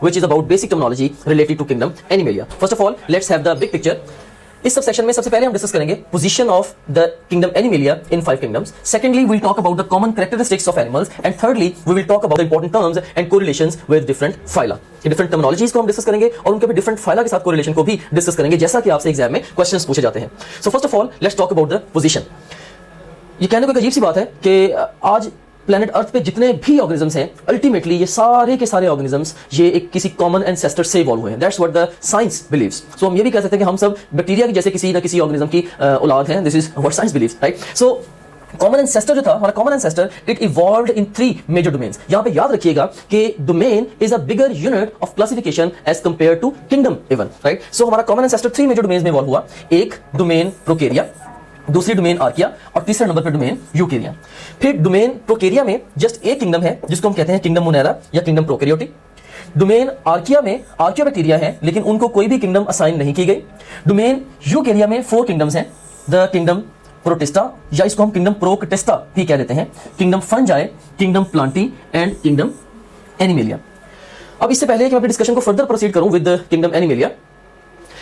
which is about basic terminology related to kingdom Animalia. First of all, let's have the big picture. इस sub section में सबसे पहले हम discuss करेंगे position of the kingdom Animalia in 5 kingdoms. Secondly we will talk about the common characteristics of animals and thirdly we will talk about the important terms and correlations with different phyla. ये different terminologies को हम discuss करेंगे और उनके different phyla के साथ correlation को भी डिस्कस करेंगे जैसा कि आपसे एग्जाम में क्वेश्चंस पूछे जाते हैं. So first of all let's talk about the position. ये कहने को एक अजीब सी बात है कि आज प्लेनेट अर्थ पे जितने भी ऑर्गेनिजम्स हैं अल्टीमेटली ये सारे के सारे ऑर्गेनिजम्स ये एक किसी कॉमन एंसेस्टर से इवॉल्व हुए हैं. That's what the science believes. So हम ये भी कह सकते हैं कि हम सब बैक्टीरिया की जैसे किसी ना किसी ऑर्गेनिज्म की औलाद हैं. This is what science believes, right? So common ancestor जो था हमारा common ancestor it evolved in 3 major domains. यहां पे याद रखिएगा कि domain is a bigger unit of classification as compare to kingdom even, right? So हमारा कॉमन एंसेस्टर 3 मेजर डोमेन्स में इवॉल्व हुआ. एक डोमेन प्रोकेरिया, दूसरी डोमेन आर्किया और तीसरे नंबर पर डोमेन यूकेरिया. फिर डोमेन प्रोकेरिया में जस्ट एक किंगडम है जिसको हम कहते हैं किंगडम मोनेरा या किंगडम प्रोकैरियोटिक. डोमेन आर्किया में आर्कियोबैक्टीरिया है लेकिन उनको कोई भी किंगडम असाइन नहीं की गई. डोमेन यूकेरिया में 4 किंगडम्स हैं. द किंगडम प्रोटिस्टा या इसको हम किंगडम प्रोकटेस्टा भी कह देते हैं, kingdom fungi, kingdom Plantae and kingdom animalia. अब इससे पहले कि मैं अपने डिस्कशन को फर्दर प्रोसीड करूं विद किंगडम एनिमेलिया,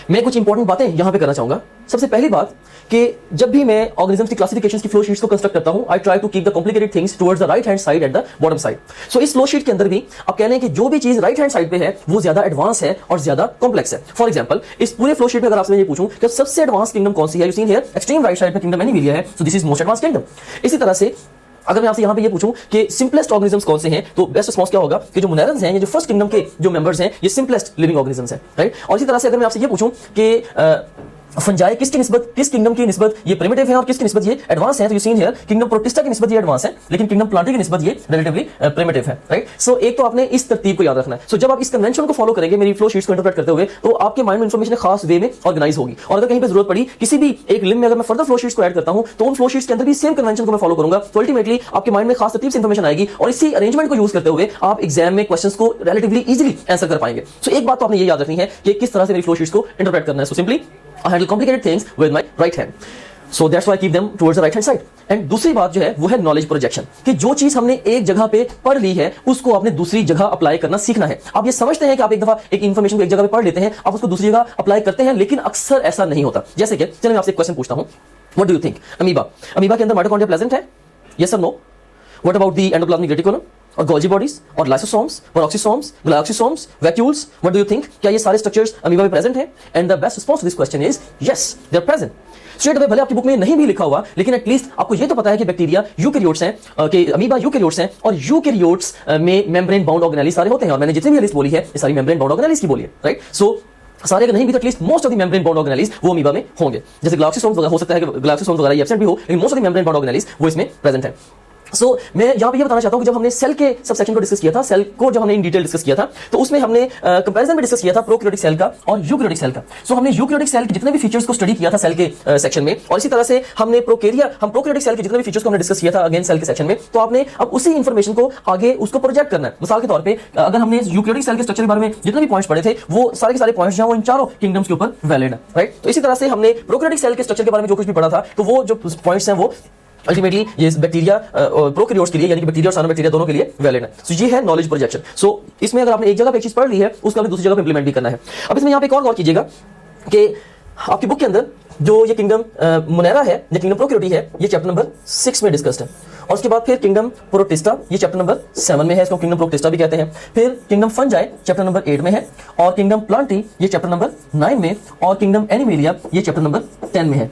मैं कुछ इंपॉर्टेंट बातें यहां पे करना चाहूंगा. सबसे पहली बात कि जब भी मैं ऑर्गेनिजम्स की क्लासिफिकेशंस की फ्लो शीट्स को कंस्ट्रक्ट करता हूं I try to keep the complicated things towards the right hand side at the bottom side. So इस फ्लो शीट के अंदर भी आप कह रहे हैं कि जो भी चीज राइट हैंड साइड पे है वो ज्यादा एडवांस है और ज्यादा कॉम्प्लेक्स है. फॉर एग्जांपल इस पूरे फ्लो शीट में अगर आपसे मैं ये पूछूं कि सबसे एडवांस किंगडम कौन सी है, you seen here extreme right side पे किंगडम एनिमेलिया है. So this is most advance kingdom. इसी तरह से अगर मैं आपसे यहां पे ये पूछूं कि सिंपलेस्ट ऑर्गेनिजम्स कौन से हैं तो बेस्ट रिस्पांस क्या होगा कि जो मोनेरन्स हैं, ये जो फर्स्ट किंगडम के जो मेंबर्स हैं ये सिंपलेस्ट लिविंग ऑर्गेनिजम्स हैं, राइट? और इसी तरह से अगर मैं आपसे ये पूछूं कि फंजाई किसकी निस्बत, किस किंगडम की निस्बत ये प्रिमिटिव है और किसकी निस्बत ये एडवांस है, तो you seen here kingdom protista की निस्बत ये एडवांस है लेकिन किंगडम प्लांटी की निस्बत ये रिलेटिवली प्रिमिटिव है, राइट? सो एक तो आपने इस तरतीब को याद रखना है. सो जब आप इस कन्वेंशन को फॉलो करेंगे मेरी फ्लो शीट्स को इंटरप्रेट करते हुए तो आपके माइंड में इंफॉर्मेशन खास वे में ऑर्गेनाइज होगी. और अगर कहीं पे जरूरत पड़ी किसी भी एक लिंक में अगर मैं फर्दर फ्लो शीट्स को ऐड करता हूं तो उन फ्लो शीट्स के अंदर भी सेम कन्वेंशन को मैं फॉलो करूंगा. तो अल्टीमेटली आपके माइंड में खास तरतीब से इंफॉर्मेशन आएगी और इसी अरेंजमेंट को यूज करते हुए आप एग्जाम में क्वेश्चंस को रिलेटिवली इजीली आंसर कर पाएंगे. सो एक बात तो आपने ये याद रखनी है कि किस तरह से मेरी फ्लो शीट्स को इंटरप्रेट करना है. So simply I handle complicated things with my right hand. So that's why I keep them towards the right hand side. And दूसरी बात जो है वो है knowledge projection कि जो चीज हमने एक जगह पे पढ़ ली है उसको आपने दूसरी जगह अप्लाई करना सीखना है. आप ये समझते हैं कि आप एक दफा एक इन्फॉर्मेशन को एक जगह पे पढ़ लेते हैं, आप उसको दूसरी जगह अप्लाई करते हैं, लेकिन अक्सर ऐसा नहीं होता. जैसे कि चलिए मैं आपसे एक क्वेश्चन पूछता हूं, what do you think amoeba के अंदर माइटोकॉन्ड्रिया प्रेजेंट है? यस और no? What about the endoplasmic reticulum और गोल्जी बॉडीज और lysosomes, peroxisomes, glycosomes, vacuoles, what do you think क्या ये सारे स्ट्रक्चर्स अमीबा में प्रेजेंट हैं? And the best response to this question is yes, they are present. Straight away भले आपकी book में नहीं भी लिखा हुआ लेकिन एटलीस्ट आपको ये तो पता है कि बैक्टीरिया यूकैरियोट्स हैं, कि अमीबा यूकैरियोट्स हैं और यूकैरियोट्स में मेम्ब्रेन बाउंड ऑर्गेनेली सारे होते हैं. और मैंने जितनी भी लिस्ट बोली है ये सारी मेम्ब्रेन बाउंड ऑर्गेनेलीज की बोली है, राइट? सो सारे अगर नहीं भी तो at least most of the membrane bound organelles वो अमीबा में होंगे. जैसे ग्लाइकोसिसोम्स वगैरह हो सकता है कि ग्लाइकोसिसोम्स वगैरह एब्सेंट भी हो लेकिन most of the membrane bound organelles वो इसमें प्रेजेंट है. सो मैं यहां पे ये बताना चाहता हूं कि जब हमने सेल के सब सेक्शन को डिस्कस किया था, सेल को जब हमने इन डिटेल डिस्कस किया था तो उसमें हमने कंपैरिजन में डिस्कस किया था प्रोकैरियोटिक सेल का और यूकैरियोटिक सेल का. सो हमने यूकैरियोटिक सेल के जितने भी फीचर्स को स्टडी किया था सेल के सेक्शन में और इसी तरह से हमने प्रोकैरियोटिक सेल के जितने भी फीचर्स को हमने डिस्कस किया था अगेन सेल के सेक्शन में. तो आपने अब उसी इंफॉर्मेशन को आगे उसको प्रोजेक्ट करना है. मिसाल के तौर पे अगर हमने यूकैरियोटिक सेल के स्ट्रक्चर के बारे में जितने भी पॉइंट्स पढ़े थे वो सारे के सारे पॉइंट्स जो हैं वो इन चारों किंगडम्स के ऊपर वैलिड है, राइट? तो इसी तरह से हमने प्रोकैरियोटिक सेल के स्ट्रक्चर के बारे में जो कुछ भी पढ़ा था तो वो जो पॉइंट्स हैं वो अल्टीमेटली ये बैक्टीरिया प्रोकैरियोट्स के लिए यानी कि बैक्टीरिया और साइनोबैक्टीरिया दोनों के लिए वैलिड है. सो ये है नॉलेज प्रोजेक्शन. सो इसमें अगर आपने एक जगह पे एक चीज पढ़ ली है उसको आपने दूसरी जगह पे इंप्लीमेंट भी करना है. अब इसमें यहां पे एक और गौर कीजिएगा कि आपकी बुक के अंदर जो ये किंगडम मोनेरा है या किंगडम प्रोकैरियोटी है ये चैप्टर नंबर 6 में डिस्कस्ड है. और उसके बाद फिर किंगडम प्रोटिस्टा ये चैप्टर नंबर 7 में है, इसको किंगडम प्रोटिस्टा भी कहते हैं. फिर किंगडम फंजाई चैप्टर नंबर 8 में है और किंगडम प्लांटी ये चैप्टर नंबर 9 में और किंगडम एनिमेलिया ये चैप्टर नंबर 10 में है.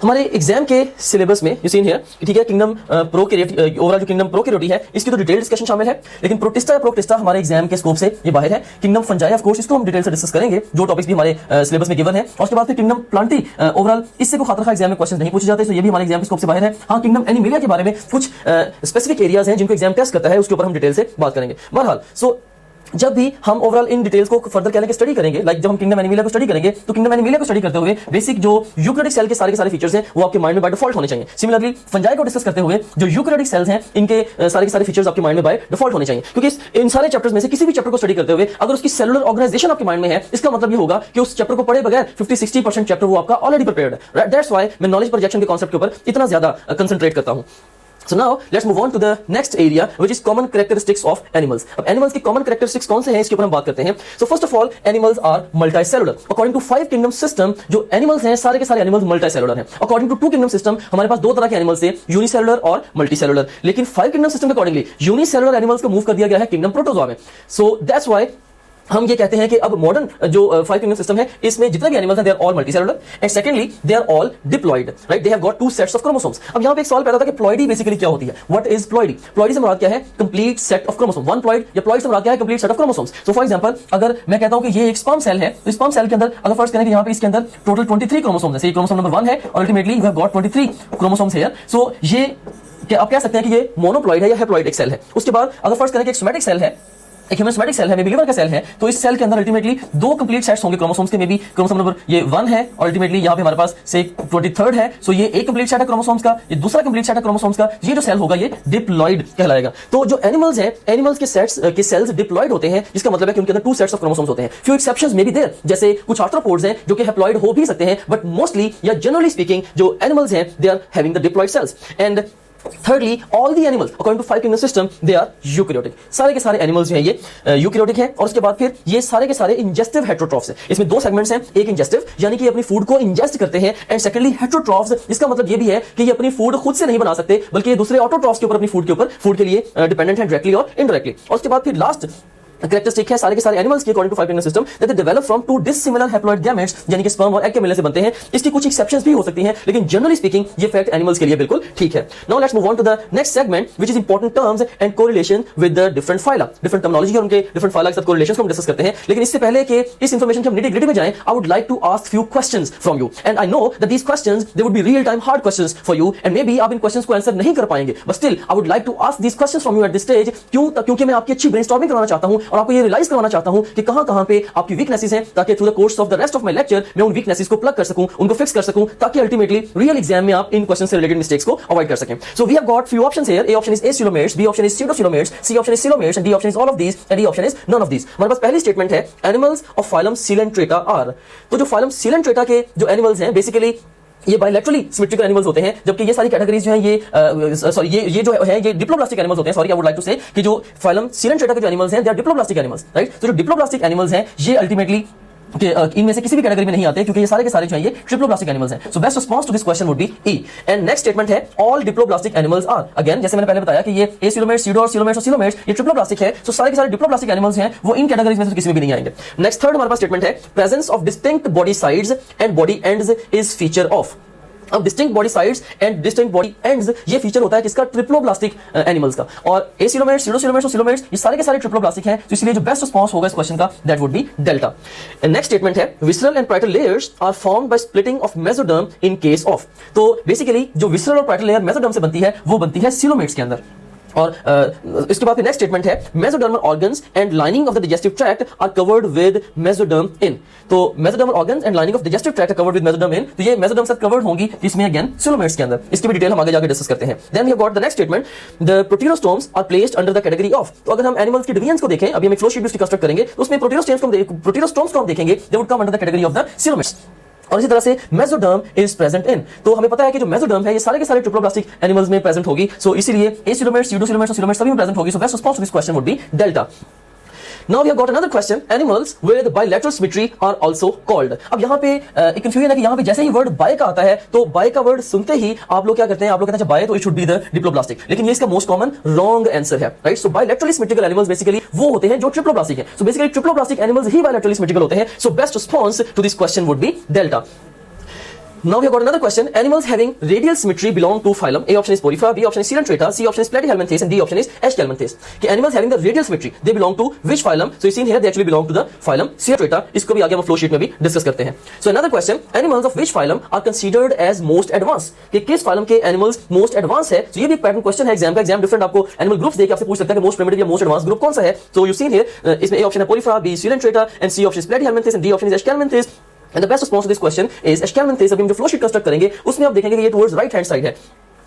हमारे एग्जाम के सिलेबस में यू सीन हियर ठीक है किंगडम प्रोकैरियोटी ओवरऑल जो किंगडम प्रोकैरियोटी है इसकी तो डिटेल डिस्कशन शामिल है लेकिन प्रोटिस्टा या प्रोकटेस्टा हमारे एग्जाम के स्कोप से ये बाहर है. किंगडम फंजाई ऑफ कोर्स इसको हम डिटेल से डिस्कस करेंगे जो टॉपिक्स भी हमारे सिलेबस में गिवन है. और उसके बाद फिर किंगडम प्लांटी ओवरऑल इससे कोई खातिर एग्जाम में क्वेश्चन नहीं पूछे जाते तो ये भी हमारे एग्जाम के स्कोप से बाहर है. हाँ किंगडम एनिमेलिया के बारे में कुछ स्पेसिफिक एरियाज हैं जिनको एग्जाम टेस्ट करता है उसके ऊपर हम डिटेल से बात करेंगे. बहरहाल सो जब भी हम ओवरऑल इन डिटेल्स को फर्दर क्या लेके स्टडी करेंगे लाइक जब हम किंगडम एनिमेलिया को स्टडी करेंगे तो किंगडम एनिमेलिया को स्टडी करते हुए बेसिक जो यूकैरियोटिक सेल के सारे फीचर्स हैं वो आपके माइंड में बाय डिफॉल्ट होने चाहिए. सिमिलरली फंजाई को डिस्कस करते हुए जो यूकैरियोटिक सेल्स हैं इनके सारे के सारे फीचर्स आपके माइंड में बाय डिफॉल्ट होने चाहिए क्योंकि इन सारे चैप्टर्स में से किसी भी चैप्टर को स्टडी करते हुए अगर उसकी सेलुलर ऑर्गेनाइजेशन आपके माइंड में है इसका मतलब ये होगा कि उस चैप्टर को पढ़े बगैर 50-60% चैप्टर वो आपका ऑलरेडी प्रिपेयर्ड है. दैट्स व्हाई मैं नॉलेज प्रोजेक्शन के कांसेप्ट के ऊपर इतना ज्यादा कंसंट्रेट करता हूं. So now let's move on to the next area, which is common characteristics of animals. अब animals के common characteristics कौन से हैं, इसके ऊपर हम बात करते हैं. So first of all, animals are multicellular. According to 5 kingdom system, जो animals हैं सारे के सारे animals multicellular हैं. According to 2 kingdom system, हमारे पास दो तरह के animals हैं, unicellular और multicellular. लेकिन 5 kingdom system के accordingly, unicellular animals को move कर दिया गया है kingdom protozoa में. So that's why हम ये कहते हैं कि अब मॉडर्न जो 5 किंगडम सिस्टम है इसमें जितने भी एनिमल्स हैं they are all multicellular and secondly they are all diploid, right. They have got 2 sets of chromosomes. अब यहां पे एक सवाल पैदा होता है कि प्लॉइडी बेसिकली क्या होती है. What is ploidy? प्लॉइडी से मुराद क्या है? Complete set of chromosome. One ploid या प्लॉइड से मुराद क्या है? Complete set of chromosomes. So for example अगर मैं कहता हूं कि ये एक स्पर्म सेल है, तो स्पर्म सेल के अंदर अगर फर्स्ट करें कि यहां पे इसके अंदर टोटल 23 क्रोमोसोम्स है. क्रोमोसोम नंबर 1 है और ultimately you have got 23 chromosomes here. So ये क्या आप कह सकते हैं कि ये मोनोप्लॉइड है या हैप्लॉइड एक सेल है. उसके बाद अगर फर्स्ट करें कि एक सोमैटिक सेल है, एक ह्यूमन सोमैटिक सेल है, मे बी लिवर का सेल है, तो इस सेल के अंदर अल्टीमेटली 2 कंप्लीट सेट्स होंगे क्रोमोसोम्स के. मे बी क्रोमोसोम नंबर ये 1 है और अल्टीमेटली यहां पे हमारे पास से 23rd है. सो ये एक कंप्लीट सेट है क्रोमोसोम्स का, ये दूसरा कंप्लीट सेट है क्रोमोसोम्स का. ये जो सेल होगा ये डिप्लॉइड कहलाएगा. तो जो एनिमल्स हैं, एनिमल्स के सेल्स डिप्लॉइड होते हैं, जिसका मतलब है कि उनके अंदर 2 सेट्स ऑफ क्रोमोसोम्स होते हैं. Few exceptions may be there, जैसे कुछ आर्थ्रोपोड्स हैं जो कि हैप्लॉइड हो भी सकते हैं, बट मोस्टली या जनरली स्पीकिंग जो एनिमल्स हैं they are having the diploid cells. And thirdly, all the animals according to 5 kingdom system they are eukaryotic. सारे के सारे एनिमल्स जो हैं ये यूकैरियोटिक हैं. और उसके बाद फिर ये सारे के सारे इंजेस्टिव हेटेरोट्रॉफ्स हैं. इसमें 2 सेगमेंट्स हैं, एक इंजेस्टिव यानी कि ये अपनी फूड को इंजेस्ट करते हैं, एंड सेकंडली हेटेरोट्रॉफ्स, इसका मतलब ये भी है कि ये अपनी फूड खुद से नहीं बना सकते बल्कि ये दूसरे ऑटोट्रॉफ्स के ऊपर अपनी फूड के लिए डिपेंडेंट है डायरेक्टली और इनडायरेक्टली. और उसके बाद फिर लास्ट कैरेक्टरिस्टिक है सारे के सारे एनिमल्स की according to 5 kingdom system that they develop from 2 dissimilar haploid gametes, यानी कि स्पर्म और एग के मिलने से बनते हैं. इसकी कुछ एक्सेप्शंस भी हो सकती हैं, लेकिन जनरली स्पीकिंग ये फैक्ट एनिमल्स के लिए बिल्कुल ठीक है. Now let's move on to the next segment which is important terms and correlation with the different phyla. Different terminology और उनके डिफरेंट फाइला के साथ कोरिलेशंस को हम डिस्कस करते हैं. लेकिन इससे पहले कि इस इंफॉर्मेशन के हम निटी ग्रिटी में जाएं, I would like to ask few questions from you and I know that these questions they would be real time hard questions for you and may be आप इन क्वेश्चंस को answer नहीं कर पाएंगे, but still I would like to ask these questions from you at this stage. क्योंकि मैं आपकी अच्छी ब्रेनस्टॉर्मिंग करवाना चाहता हूं और आपको ये रियलाइज करवाना चाहता हूं कि कहां पे आपकी वीकनेसेस हैं, ताकि through the course of the rest of my lecture मैं उन वीकनेसेस को प्लग कर सकूं, उनको फिक्स कर सकूं, ताकि अल्टीमेटली रियल एग्जाम में आप इन क्वेश्चन से रिलेटेड मिस्टेक्स को अवॉइड कर सकें. So we have got few options here. A option is acoelomates, B option is pseudocoelomates, C option is coelomates and D option is all of these and D option is none of these. हमारे पास पहली statement है animals of phylum Coelenterata are. तो जो phylum Coelenterata के जो animals हैं basically ये बायलैटरली सिमेट्रिकल एनिमल्स होते हैं, जबकि ये सारी कैटेगरीज जो हैं ये सॉरी ये जो है ये डिप्लोब्लास्टिक एनिमल्स होते हैं. Sorry I would like to say कि जो फाइलम सीलेंट्रेटा के जो एनिमल्स हैं they are diploblastic animals, right. तो जो डिप्लोब्लास्टिक एनिमल्स हैं ये अल्टीमेटली इनमें से किसी भी कैटेगरी में नहीं आते क्योंकि ये सारे के सारे जो हैं ये ट्रिप्लोब्लास्टिक एनिमल्स हैं. So best response to this question would be E. And next statement है all diploblastic animals are. Again जैसे मैंने पहले बताया कि ये एसिलोमेट्स, सीडो और सिलोमेट्स और सिलोमेट्स ये ट्रिप्लोब्लास्टिक है. सो सारे के सारे डिप्लोब्लास्टिक एनिमल्स हैं वो इन कैटेगरीज में से किसी में भी नहीं आएंगे. नेक्स्ट थर्ड हमारे पास स्टेटमेंट है presence of distinct body sides and body ends is feature of. अब distinct body sides and distinct body ends ये फीचर होता है किसका? ट्रिप्लोब्लास्टिक एनिमल्स का. और एसिलोमेट्स, सीडोसिलोमेट्स और सिलोमेट्स ये सारे के सारे ट्रिप्लोब्लास्टिक हैं. तो इसलिए जो बेस्ट रिस्पांस होगा इस क्वेश्चन का that would be delta. Next statement है visceral and parietal layers are formed by splitting of mesoderm in case of. तो बेसिकली जो विसरल और पैरेटल लेयर मेसोडर्म से बनती है वो बनती है सिलोमेट्स के अंदर. और इसके बाद नेक्स्ट स्टेटमेंट है mesodermal organs and lining of the digestive tract are covered with mesoderm in. तो mesodermal organs and lining of digestive tract are covered with mesoderm in. तो ये मेसोडर्म से कवर्ड होंगी इसमें अगेन सिलोमेट्स के अंदर. इसकी भी डिटेल हम आगे जाकर डिस्कस करते हैं. Then we have got the next statement the protostomes are placed under the category of. तो अगर हम एनिमल्स की डिवीजन्स को देखें, अभी हम एक फ्लो शीट भी कंस्ट्रक्ट करेंगे, तो उसमें प्रोटीरोस्टोम्स को हम देखेंगे they would come under the category of the coelomates. और इसी तरह से मेसोडर्म इज प्रेजेंट इन. तो हमें पता है कि जो मेसोडर्म है ये सारे के सारे ट्रिप्लोब्लास्टिक एनिमल्स में प्रेजेंट होगी. सो इसीलिए एसिलोमेट्स, सीडोसिलोमेट्स और सिलोमेट्स सभी में प्रेजेंट होगी. So best response to this question would be delta. Now we have got another question. Animals with bilateral symmetry are also called. अब यहाँ पे एक कंफ्यूजन है कि यहाँ पे जैसे ही वर्ड बाय का आता है तो बाय का वर्ड सुनते ही आप लोग क्या करते हैं, आप लोग कहते हैं बाय तो it should be the diploblastic. लेकिन ये इसका मोस्ट कॉमन रॉन्ग आंसर है, right. So bilaterally symmetrical animals basically वो होते हैं जो ट्रिप्लोब्लास्टिक है. सो बेसिकली ट्रिप्लोब्लास्टिक एनिमल्स ही बायलैटरली सिमेट्रिकल होते हैं. So best response to this question would be delta. Now we have got another question. Animals having radial symmetry belong to phylum. A option is Porifera, B option is Coelenterata, C option is Platyhelminthes, and D option is Aschelminthes. कि animals having the radial symmetry they belong to which phylum? So you see here they actually belong to the phylum Coelenterata. इसको भी आगे हम flow sheet में भी discuss करते हैं. So another question, animals of which phylum are considered as most advanced? कि किस phylum के animals most advanced है? So ये भी पैटर्न क्वेश्चन है एग्जाम का. एग्जाम डिफरेंट आपको एनिमल ग्रुप्स देके आपसे पूछ सकता है कि मोस्ट प्रिमिटिव या मोस्ट एडवांस ग्रुप कौन सा है. So you see here इसमें A option है Porifera, B Coelenterata and C option is Platyhelminthes and D option is Aschelminthes. And the best response to this question is Aschelminthes. अभी हम जो flow sheet construct करेंगे उसमें आप देखेंगे कि ये टुवर्ड्स राइट हैंड साइड है.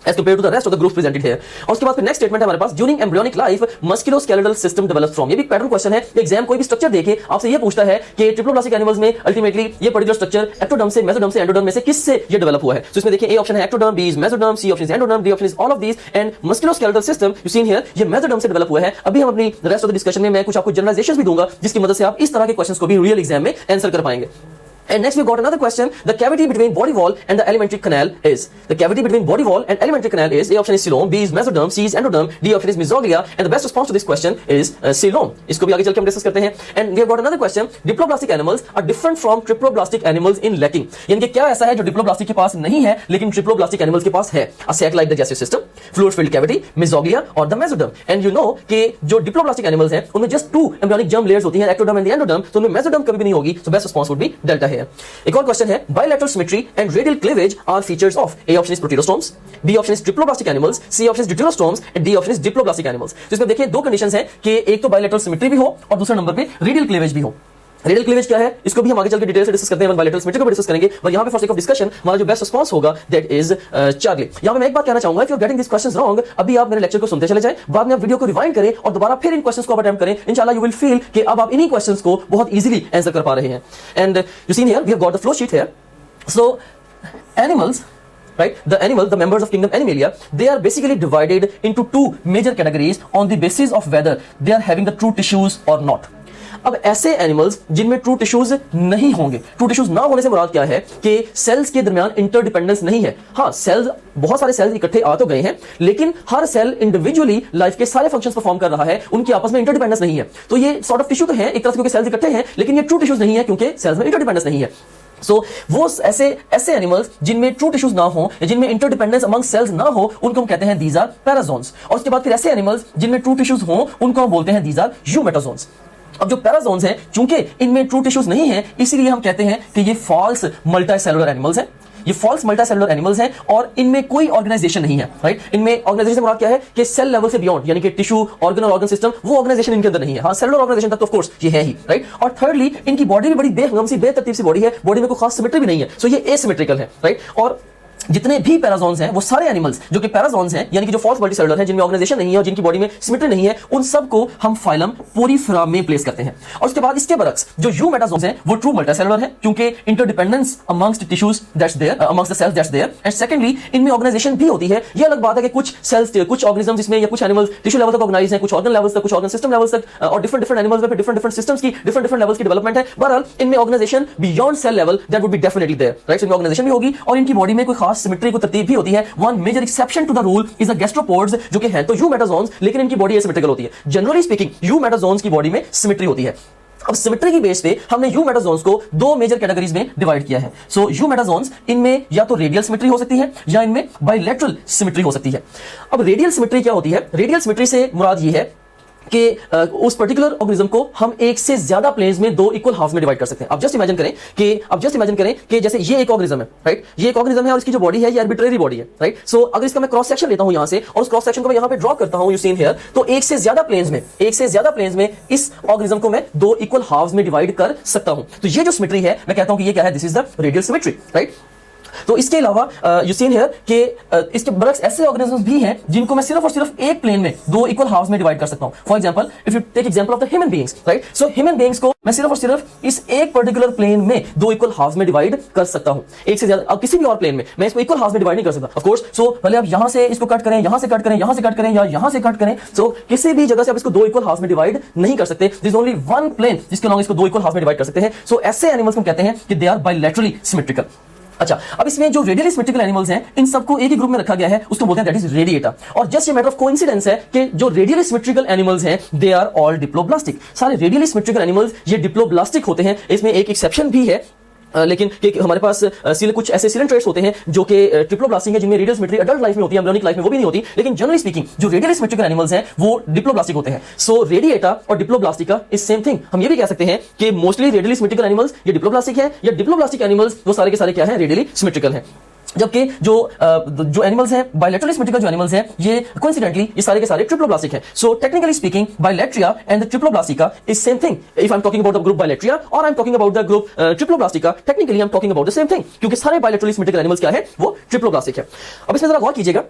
as compared to the rest of the groups presented here। और उसके बाद फिर नेक्स्ट स्टेटमेंट है हमारे पास, during embryonic life musculoskeletal system develops from. ये भी पैटर्न क्वेश्चन है, एग्जाम कोई भी स्ट्रक्चर देखे आपसे ये पूछता है कि ट्रिप्लोब्लास्टिक एनिमल्स में अल्टीमेटली ये पर्टिकुलर स्ट्रक्चर एक्टोडर्म से, मेसोडर्म से, एंडोडर्म में से किससे ये डेवलप हुआ है। तो इसमें देखिए ए ऑप्शन है ectoderm, B is mesoderm, C option is endoderm, D option is all of these and musculoskeletal system you seen here ये मेसोडर्म से डेवलप हुआ है। अभी हम अपनी रेस्ट ऑफ द डिस्कशन में मैं कुछ आपको जनरलाइजेशंस भी दूंगा जिसकी मदद से आप इस तरह के क्वेश्चंस को भी रियल एग्जाम में आंसर कर पाएंगे। And next we've got another question. The cavity between body wall and the alimentary canal is. The cavity between body wall and alimentary canal is. A option is coelom, B is mesoderm, C is endoderm, D option is mesoglea. And the best response to this question is coelom. इसको भी आगे चल के हम discuss करते हैं। And we have got another question. Diploblastic animals are different from triploblastic animals in lacking. यानी कि क्या ऐसा है जो डिप्लोब्लास्टिक के पास नहीं है लेकिन ट्रिप्लोब्लास्टिक एनिमल्स के पास है? A sac like digestive system, fluid filled cavity, mesoglea or the mesoderm. And you know कि जो डिप्लोब्लास्टिक एनिमल्स हैं उनमें just two embryonic germ layers होती हैं, ectoderm and the endoderm. तो उनमें mesoderm कभी भी नहीं होगी। So best response would be delta here. एक और क्वेश्चन है, bilateral symmetry and radial cleavage are features of. A option is proterostomes, B option is triploblastic animals, C option is deuterostomes and D option is diploblastic animals. तो इसमें देखिए दो conditions हैं कि एक तो bilateral symmetry भी हो और दूसरे नंबर पे radial cleavage भी हो। रेडियल क्लीवेज क्या है इसको भी हम आगे चल के डिटेल से डिस्कस करते हैं, बायलैटरल सिमेट्री को भी डिस्कस करेंगे, पर यहां पे फॉर सेक ऑफ डिस्कशन हमारा जो बेस्ट रिस्पांस होगा दैट इज चार्ली। यहां पे मैं एक बात कहना चाहूंगा, if you are getting this questions wrong, अभी आप मेरे लेक्चर को सुनते चले जाएं, बाद में आप वीडियो को रिवाइंड करें और दोबारा फिर इन क्वेश्चंस को आप अटेम्प्ट करें। इंशाल्लाह यू विल फील कि अब आप इन्हीं क्वेश्चंस को बहुत इजीली आंसर कर पा रहे हैं। And you seen here we have got the flow sheet here. So animals, right, the members of kingdom Animalia, they are basically divided into two major categories on the basis of whether they are having the true tissues or not। अब ऐसे animals जिनमें true tissues नहीं होंगे, true tissues ना होने से मुराद क्या है कि सेल्स के दरमियान इंटरडिपेंडेंस नहीं है। हाँ, सेल्स, बहुत सारे सेल्स इकट्ठे आ तो गए हैं लेकिन हर सेल इंडिविजुअली लाइफ के सारे फंक्शंस परफॉर्म कर रहा है, उनकी आपस में इंटरडिपेंडेंस नहीं है। तो ये सॉर्ट ऑफ टिश्यू तो है एक तरह से क्योंकि सेल्स इकट्ठे हैं, लेकिन ये ट्रू टिश्यूज नहीं है क्योंकि सेल्स में इंटरडिपेंडेंस नहीं है। सो वो ऐसे एनिमल्स जिनमें ट्रू टिश्यूज ना हो या जिनमें इंटरडिपेंडेंस अमंग सेल्स ना हो उनको हम कहते हैं दीज आर पैराजोन्स। और उसके बाद फिर ऐसे एनिमल्स जिनमें ट्रू टिश्यूज हो उनको हम बोलते हैं दीज आर यूमेटाजोन्स। अब जो पैराजोन्स हैं चूंकि इनमें ट्रू टिश्यूज नहीं है इसीलिए हम कहते हैं कि ये फॉल्स मल्टीसेलुलर एनिमल्स हैं। ये फॉल्स मल्टीसेलुलर एनिमल्स हैं और इनमें कोई ऑर्गेनाइजेशन नहीं है, राइट। इनमें ऑर्गेनाइजेशन से मुराद क्या है कि सेल लेवल से बियॉन्ड, यानी कि टिश्यू, ऑर्गन और ऑर्गन सिस्टम, वो ऑर्गेनाइजेशन इनके अंदर नहीं है। हाँ, सेलुलर ऑर्गेनाइजेशन तक तो ऑफ कोर्स ये है ही, राइट। और थर्डली इनकी बॉडी भी बड़ी बेहंगम सी बेतरतीब सी बॉडी है, बॉडी में कोई खास सिमेट्री भी नहीं है। सो ये एसिमेट्रिकल है, राइट। और जितने भी पैराजोन्स हैं वो सारे एनिमल्स जो कि पैराजोन्स हैं यानी कि जो फॉल्स मल्टीसेलुलर हैं, जिनमें ऑर्गेनाइजेशन नहीं है और जिनकी बॉडी में सिमेट्री नहीं है, उन सबको हम फाइलम पोरीफेरा में प्लेस करते हैं। और उसके बाद इसके बरक्स जो यूमेटाजोन्स हैं वो ट्रू मल्टीसेलुलर हैं क्योंकि interdependence amongst tissues that's there, amongst the cells that's there. And secondly इनमें ऑर्गेनाइजेशन भी होती है। ये अलग बात है कि कुछ सेल्स, कुछ ऑर्गेनिजम्स इसमें या कुछ एनिमल्स टिश्यू लेवल तक ऑर्गेनाइज हैं, कुछ ऑर्गन लेवल्स तक, कुछ ऑर्गन सिस्टम लेवल्स तक, और डिफरेंट एनिमल्स में डिफरेंट सिस्टम्स की डिफरेंट लेवल्स की डेवलपमेंट है। बहरहाल इनमें organization beyond cell level that would be definitely there, right. इनमें ऑर्गेनाइजेशन भी होगी और इनकी बॉडी में कोई खास सिमेट्री को तरतीब भी होती है। One major exception to the rule is the gastropods, जो कि हैं तो यूमेटाजोन्स लेकिन इनकी बॉडी एसिमेट्रिकल होती है। जनरली स्पीकिंग यूमेटाजोन्स की बॉडी में सिमेट्री होती है। अब सिमेट्री की बेस पे हमने यूमेटाजोन्स को दो मेजर कैटेगरीज में डिवाइड किया है। सो यूमेटाजोन्स इनमें या तो रेडियल सिमेट्री हो सकती है या इनमें बायलैटरल सिमेट्री हो सकती है। अब रेडियल सिमेट्री क्या होती है? रेडियल सिमेट्री से मुराद ये है कि उस पर्टिकुलर ऑर्गेनिज्म को हम एक से ज्यादा प्लेन्स में दो इक्वल हाफ में डिवाइड कर सकते हैं। आप जस्ट इमेजिन करें कि जैसे ये एक ऑर्गेनिज्म है, राइट। ये एक ऑर्गेनिज्म है और इसकी जो बॉडी है ये आर्बिट्रेरी बॉडी है, राइट। सो अगर इसका मैं क्रॉस सेक्शन लेता हूं यहां से और उस क्रॉस सेक्शन को मैं यहां पे ड्रॉ करता हूं, यू सीन हियर, तो एक से ज्यादा प्लेन्स में इस ऑर्गेनिज्म को मैं दो इक्वल हाफ्स में डिवाइड कर सकता हूं। तो ये जो सिमेट्री है मैं कहता हूं कि ये क्या है? This is the radial symmetry, right. तो इसके अलावा यू सीन हियर कि इसके बरक्स ऐसे ऑर्गेनिजम्स भी हैं जिनको मैं सिर्फ और सिर्फ एक प्लेन में दो इक्वल हाफ्स में डिवाइड कर सकता हूं। For example if you take example of the human beings, right. So human beings को मैं सिर्फ और सिर्फ इस एक पर्टिकुलर प्लेन में दो इक्वल हाफ्स में डिवाइड कर सकता हूं, एक से ज्यादा। अब किसी भी और प्लेन में मैं इसको इक्वल हाफ्स में डिवाइड नहीं कर सकता, ऑफ कोर्स। सो भले आप यहां से इसको कट करें, यहां से कट करें, यहां से कट करें या यहां से कट करें, सो किसी भी जगह से आप इसको दो इक्वल हाफ्स में डिवाइड नहीं कर सकते। दिस ओनली वन प्लेन जिसके अलॉन्ग इसको दो इक्वल हाफ्स में डिवाइड कर सकते हैं। सो ऐसे एनिमल्स को कहते हैं कि दे आर बायलैटरली सिमेट्रिकल। अच्छा, अब इसमें जो रेडियली सिमेट्रिकल एनिमल्स हैं इन सबको एक ही ग्रुप में रखा गया है, उसको बोलते हैं दैट इज रेडिएटा। और just a matter of coincidence है कि जो रेडियली सिमेट्रिकल एनिमल्स हैं दे आर ऑल डिप्लोब्लास्टिक। सारे रेडियली सिमेट्रिकल एनिमल्स ये डिप्लोब्लास्टिक होते हैं। इसमें एक एक्सेप्शन भी है, लेकिन हमारे पास कुछ ऐसे सीलन ट्रेट्स होते हैं जो कि ट्रिप्लोब्लास्टिक है, जिनमें रेडियल सिमेट्री अडल्ट लाइफ में होती है, एम्ब्रियोनिक लाइफ में वो भी नहीं होती। लेकिन जनरली स्पीकिंग जो रेडियल सिमेट्रिकल एनिमल्स हैं वो डिप्लोब्लास्टिक होते हैं। सो रेडिएटा और डिप्लोब्लास्टिका इज सेम थिंग। हम ये भी कह सकते हैं कि मोस्टली रेडियली सिमेट्रिकल एनिमल्स ये डिप्लोब्लास्टिक है, या डिप्लोब्लास्टिक एनिमल्स वो सारे के सारे क्या है? रेडियली सिमेट्रिकल है। जबकि जो एनिमल्स हैं बायलैटरली सिमेट्रिकल जो एनिमल्स हैं ये कोइंसिडेंटली ये सारे के सारे ट्रिप्लोब्लास्टिक हैं। So technically speaking Bilateria and the Triploblastica is same thing. If I am talking about the group Bilateria और I am talking about the group Triploblastica, technically I am talking about the same thing, क्योंकि सारे bilaterally symmetrical animals क्या है? वो triploblastic है। अब इसमें जरा गौर कीजिएगा